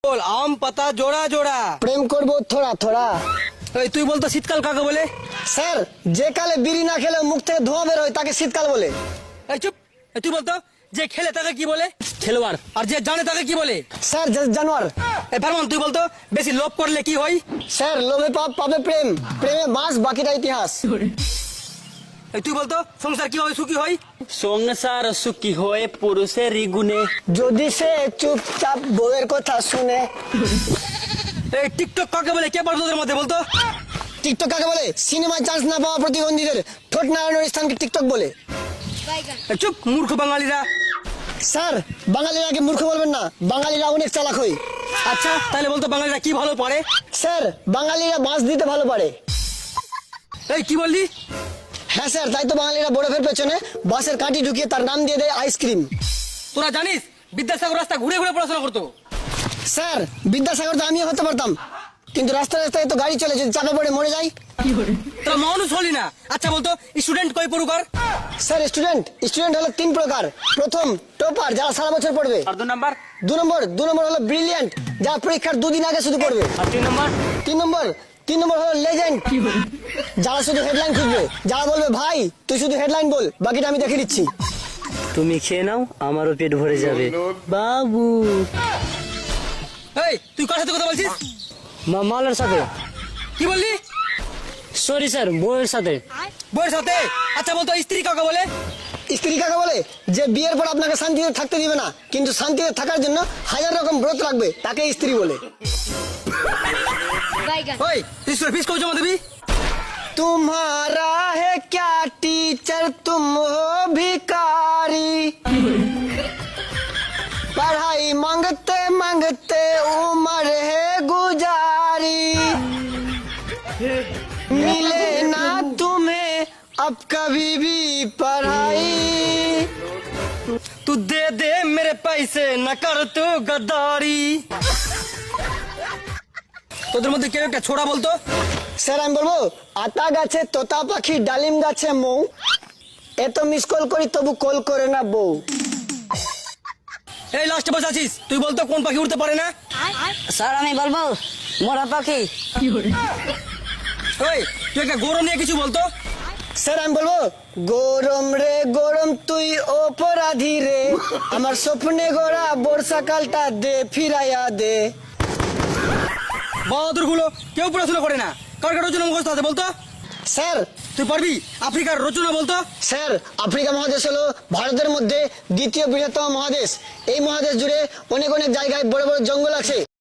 বল আম পাতা জোড়া জোড়া। প্রেম করবো থোড়া থোড়া। এই তুই বলতো শীতকাল কাকে বলে? স্যার, যে কালে বিড়ি না খেলে মুখ থেকে ধোঁয়া বের হয় তাকে শীতকাল বলে। এই চুপ। এই তুই বলতো যে খেলে তাকে কি বলে? খেলোয়াড়। আর যে জানে তাকে কি বলে? স্যার, জানোয়ার। এই ফারমান তুই বলতো বেশি লোভ করলে কি হয়? স্যার, লোভে পাপ, পাপে প্রেম, প্রেমে বাঁশ, বাকিটা ইতিহাস। এই তুই বলতো সংসার কিভাবে সুখী হয়? সংসার সুখী হয়ে পুরুষের গুণে। যদি সে চুপচাপ বউয়ের কথা শুনে। এই টিকটক কাকে বলে? কে পারতো তোদের মধ্যে বলতো? টিকটক কাকে বলে? সিনেমায় চান্স না পাওয়া প্রতিবন্ধীদের ঠোঁট নাড়ানোর স্থানকে টিকটক বলে। এই চুপ মূর্খ বাঙালিরা। স্যার, বাঙালিরাকে মূর্খ বলবেন না, বাঙালিরা অনেক চালাক হয়। আচ্ছা তাহলে বলতো বাঙালিরা কি ভালো পারে? স্যার, বাঙালিরা বাঁশ দিতে ভালো পারে। এই কি বললি? হ্যাঁ স্যার, তাই তো বাঙালিরা বরফের পেছনে বাঁশের কাঠি ঢুকিয়ে তার নাম দিয়ে দেয় আইসক্রিম। তোরা জানিস বিদ্যাসাগর রাস্তা ঘুরে ঘুরে পড়াশোনা করতো? স্যার, বিদ্যাসাগর তো আমিও হতে পারতাম, কিন্তু রাস্তায় রাস্তায় তো গাড়ি চলে, যদি চাপে পড়ে মরে যাই। তোরা মানুষ হলি না। আচ্ছা বলতো স্টুডেন্ট কয় প্রকার? স্যার, স্টুডেন্ট হলো 3 প্রকার। প্রথম, টপার, যারা সারা বছর পড়বে। আর 2 নাম্বার? দু নম্বর হলো ব্রিলিয়ান্ট, যারা পরীক্ষার 2 দিন আগে শুধু পড়বে। আর 3 নাম্বার? তিন নম্বর হলো লেজেন্ড, যারা শুধু হেডলাইন খুঁজবে, যারা বলবে ভাই তুই শুধু হেডলাইন বল, বাকিটা আমি দেখে দিচ্ছি। তুমি খেয়ে নাও, আমারও পেট ভরে যাবে বাবু। এই তুই কার সাথে কথা বলছিস? মামালের সাথে। কি বললি? সরি স্যার, বউয়ের সাথে। বউয়ের সাথে? আচ্ছা বলতো স্ত্রী কাকে বলে? স্ত্রী কাকে বলে? যে বিয়ের পর আপনাকে শান্তিতে থাকতে দিবে না, কিন্তু শান্তিতে থাকার জন্য 1000 রকম ব্রত রাখবে, তাকে স্ত্রী বলে। ওই তুই ফিস কই জমা দিবি? तुम्हारा है क्या टीचर, तुम हो भिखारी, पढ़ाई मांगते मांगते उम्र है गुजारी, मिले ना तुम्हें अब कभी भी पढ़ाई। तू दे दे मेरे पैसे न कर तू गद्दारी। তোদের মধ্যে কেউ একটা ছোড়া বলতো? স্যার, আমি বলবো আতা গাছে তোতা পাখি, ডালিম গাছে মৌ, এত মিস কল করি তবু কল করে না বউ। এই লাস্টে বসে আছিস, তুই বলতো কোন পাখি উড়তে পারে না? স্যার, আমি বলবো মোরা পাখি। ওই তুই একটা গরম নিয়ে কিছু বলতো? স্যার, আমি বলবো গরম রে গরম তুই অপরাধী রে, আমার স্বপ্নে গোড়া বর্ষাকালটা দে ফিরাইয়া দে। বাহাদুর গুলো কেউ পড়াশোনা করে না, কার কার রচনা মুখস্থ আছে বলতো? স্যার, তুই পারবি আফ্রিকার রচনা বলতো? স্যার, আফ্রিকা মহাদেশ হলো ভারতের মধ্যে দ্বিতীয় বৃহত্তম মহাদেশ। এই মহাদেশ জুড়ে অনেক অনেক জায়গায় বড় বড় জঙ্গল আছে।